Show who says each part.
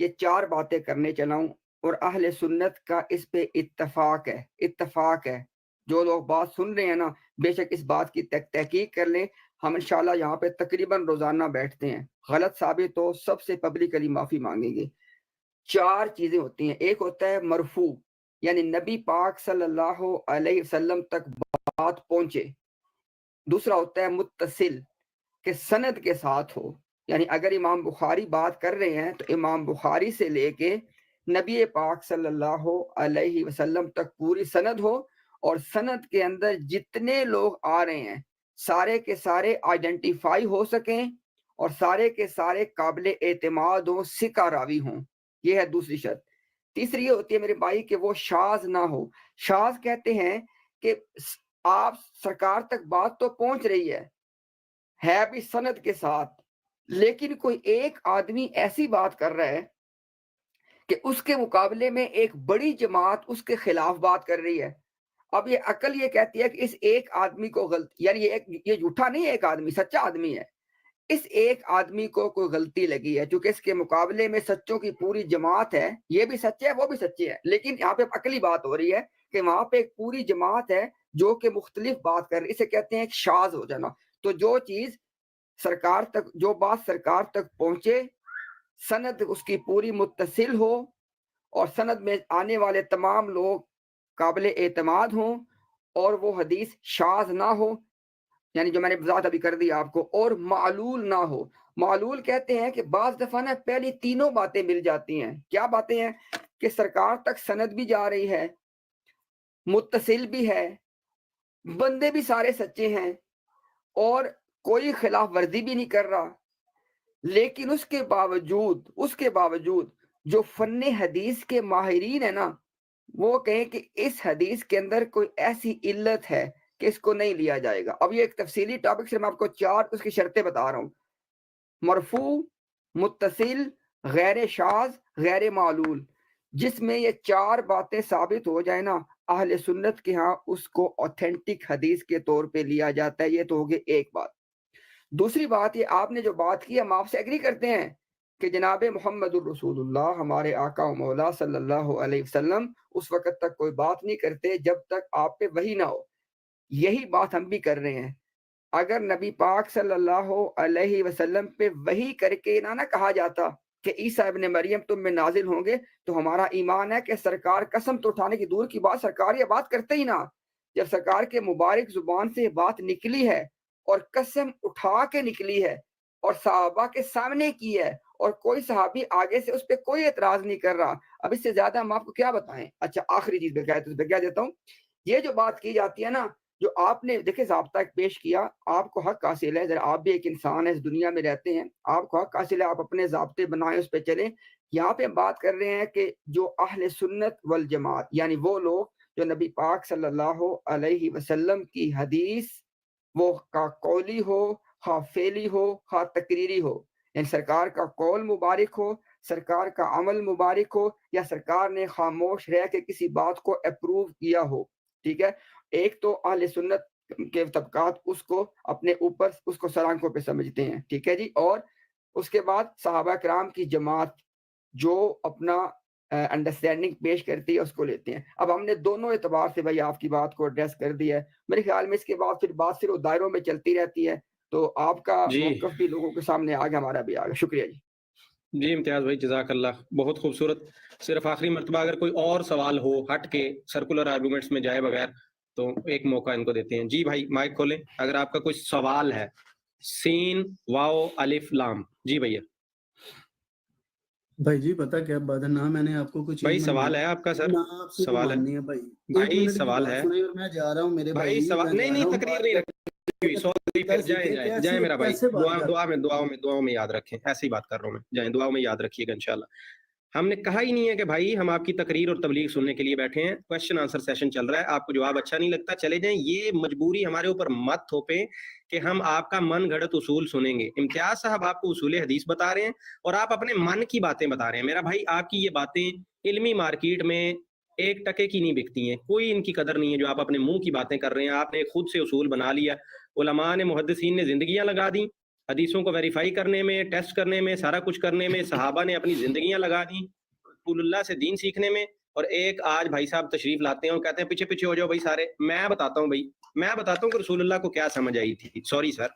Speaker 1: یہ 4 باتیں کرنے چلا ہوں اور اہل سنت کا اس پہ اتفاق ہے. جو لوگ بات سن رہے ہیں نا، بے شک اس بات کی تحقیق کر لیں. ہم انشاءاللہ یہاں پہ تقریباً روزانہ بیٹھتے ہیں. غلط ثابت ہو سب سے پبلکلی معافی مانگیں گے. 4 چیزیں ہوتی ہیں. ایک ہوتا ہے مرفوع، یعنی نبی پاک صلی اللہ علیہ وسلم تک بات پہنچے. دوسرا ہوتا ہے متصل، کہ سند کے ساتھ ہو، یعنی اگر امام بخاری بات کر رہے ہیں تو امام بخاری سے لے کے نبی پاک صلی اللہ علیہ وسلم تک پوری سند ہو، اور سند کے اندر جتنے لوگ آ رہے ہیں سارے کے سارے آئیڈینٹیفائی ہو سکیں اور سارے کے سارے قابل اعتماد ہوں، ثقہ راوی ہوں. یہ ہے دوسری شرط. تیسری یہ ہوتی ہے میرے بھائی کہ وہ شاذ نہ ہو. شاذ کہتے ہیں کہ آپ سرکار تک بات تو پہنچ رہی ہے بھی سند کے ساتھ، لیکن کوئی ایک آدمی ایسی بات کر رہا ہے کہ اس کے مقابلے میں ایک بڑی جماعت اس کے خلاف بات کر رہی ہے. اب یہ عقل یہ کہتی ہے کہ اس ایک آدمی کو غلطی، یعنی یہ جھوٹا نہیں ہے، ایک آدمی سچا آدمی ہے، اس ایک آدمی کو کوئی غلطی لگی ہے چونکہ اس کے مقابلے میں سچوں کی پوری جماعت ہے. یہ بھی سچے ہے وہ بھی سچے ہے، لیکن یہاں پہ عقلی بات ہو رہی ہے کہ وہاں پہ ایک پوری جماعت ہے جو کہ مختلف بات کر رہی ہے. اسے کہتے ہیں ایک شاذ ہو جانا. تو جو چیز سرکار تک، جو بات سرکار تک پہنچے، سند اس کی پوری متصل ہو اور سند میں آنے والے تمام لوگ قابل اعتماد ہوں، اور وہ حدیث شاذ نہ ہو، یعنی جو میں نے وضاحت ابھی کر دی آپ کو، اور معلول نہ ہو. معلول کہتے ہیں کہ بعض دفعہ نا پہلی تینوں باتیں مل جاتی ہیں. کیا باتیں ہیں؟ کہ سرکار تک سند بھی جا رہی ہے، متصل بھی ہے، بندے بھی سارے سچے ہیں، اور کوئی خلاف ورزی بھی نہیں کر رہا. لیکن اس کے باوجود جو فن حدیث کے ماہرین ہیں نا، وہ کہیں کہ اس حدیث کے اندر کوئی ایسی علت ہے کہ اس کو نہیں لیا جائے گا. اب یہ ایک تفصیلی ٹاپک سے میں آپ کو 4 اس کی شرطیں بتا رہا ہوں: مرفوع، متصل، غیر شاذ، غیر معلول. جس میں یہ 4 باتیں ثابت ہو جائے نا، اہل سنت کے ہاں اس کو اوتھینٹک حدیث کے طور پہ لیا جاتا ہے. یہ تو ہوگی ایک بات. دوسری بات، یہ آپ نے جو بات کی ہم آپ سے ایگری کرتے ہیں کہ جناب محمد الرسول اللہ، ہمارے آقا و مولا صلی اللہ علیہ وسلم اس وقت تک کوئی بات نہیں کرتے جب تک آپ پہ وحی نہ ہو. یہی بات ہم بھی کر رہے ہیں. اگر نبی پاک صلی اللہ علیہ وسلم پہ وحی کر کے نہ کہا جاتا کہ عیسیٰ ابن مریم تم میں نازل ہوں گے، تو ہمارا ایمان ہے کہ سرکار قسم تو اٹھانے کی دور کی بات، سرکار یہ بات کرتے ہی نہ. جب سرکار کے مبارک زبان سے یہ بات نکلی ہے اور قسم اٹھا کے نکلی ہے اور صحابہ کے سامنے کی ہے، اور کوئی صحابی آگے سے اس پہ کوئی اعتراض نہیں کر رہا، اب اس سے زیادہ ہم آپ کو کیا بتائیں. اچھا آخری چیز پہ کہہ دیتا ہوں. یہ جو بات کی جاتی ہے نا، جو آپ نے دیکھیں ضابطہ ایک پیش کیا، آپ کو حق حاصل ہے، ذرا آپ بھی ایک انسان ہے، اس دنیا میں رہتے ہیں، آپ کو حق حاصل ہے، آپ اپنے ضابطے بنائیں، اس پہ چلیں. یہاں پہ ہم بات کر رہے ہیں کہ جو اہل سنت والجماعت، یعنی وہ لوگ جو نبی پاک صلی اللہ علیہ وسلم کی حدیث، وہ کا قولی ہو، خواہ فعلی ہو، خواہ تقریری ہو، یعنی سرکار کا قول مبارک ہو، سرکار کا عمل مبارک ہو، یا سرکار نے خاموش رہ کے کسی بات کو اپروو کیا ہو. ٹھیک ہے. ایک تو اہل سنت کے طبقات اس کو اپنے اوپر اس کو سرانکوں پہ سمجھتے ہیں. ٹھیک ہے جی. اور اس کے بعد صحابہ کرام کی جماعت جو اپنا انڈرسٹینڈنگ پیش کرتی ہے اس کو لیتے ہیں. اب ہم نے دونوں اعتبار سے بھائی آپ کی بات کو ایڈریس کر دیا ہے. میرے خیال میں اس کے بعد پھر بات صرف دائروں میں چلتی رہتی ہے، تو آپ کا
Speaker 2: جی
Speaker 1: موقف بھی لوگوں کے سامنے آ گیا، ہمارا بھی آ گیا. شکریہ جی.
Speaker 2: جی امتیاز بھائی، جزاک اللہ، بہت خوبصورت. صرف آخری مرتبہ اگر کوئی اور سوال ہو ہٹ کے سرکولر آرگومنٹس میں جائے بغیر، تو ایک موقع ان کو دیتے ہیں. جی بھائی مائک کھولیں اگر آپ کا کوئی سوال ہے. سین واو الف لام. جی بھیا.
Speaker 3: بھائی جی پتہ کیا بات ہے نا، میں نے آپ کو کچھ
Speaker 2: بھائی سوال ہے آپ کا سر؟
Speaker 3: نہ آپ سے
Speaker 2: سوال ہے
Speaker 3: ماننی ہے بھائی. ایک
Speaker 2: بھائی
Speaker 3: منٹ کی
Speaker 2: سوال
Speaker 3: بات
Speaker 2: ہے
Speaker 3: سنیں اور میں جا رہا ہوں میرے
Speaker 2: بھائی
Speaker 3: بھائی.
Speaker 2: سوال نہیں تقریر نہیں رکھی. سوری پھر جائیں میرا بھائی. دعاؤں میں یاد رکھیں. ایسی بات کر رہا ہوں میں. جائیں دعاؤں میں یاد رکھیے گا انشاءاللہ. ہم نے کہا ہی نہیں ہے کہ بھائی ہم آپ کی تقریر اور تبلیغ سننے کے لیے بیٹھے ہیں. کوشچن آنسر سیشن چل رہا ہے. آپ کو جواب اچھا نہیں لگتا چلے جائیں. یہ مجبوری ہمارے اوپر مت تھوپیں کہ ہم آپ کا من گھڑت اصول سنیں گے. امتیاز صاحب آپ کو اصول حدیث بتا رہے ہیں اور آپ اپنے من کی باتیں بتا رہے ہیں. میرا بھائی آپ کی یہ باتیں علمی مارکیٹ میں 1 ٹکے کی نہیں بکتی ہیں. کوئی ان کی قدر نہیں ہے جو آپ اپنے منہ کی باتیں کر رہے ہیں. آپ نے خود سے اصول بنا لیا. علماء نے محدثین نے زندگیاں لگا دی حدیثوں کو ویریفائی کرنے میں، ٹیسٹ کرنے میں، سارا کچھ کرنے میں صحابہ نے اپنی زندگیاں لگا دی رسول اللہ سے دین سیکھنے میں، اور ایک آج بھائی صاحب تشریف لاتے ہیں اور کہتے ہیں پیچھے پیچھے ہو جاؤ بھائی سارے. میں بتاتا ہوں بھائی، میں بتاتا ہوں کہ رسول اللہ کو کیا سمجھ آئی تھی. Sorry sir,